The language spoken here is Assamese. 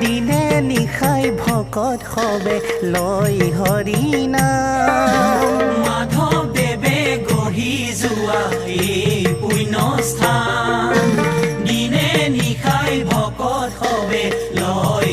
দিনে নিশাই ভকত সবে লয় হৰি নাম মাধৱদেৱে গঢ়ি যোৱা এই পুণ্যস্থান দিনে নিশাই ভকত সবে লয়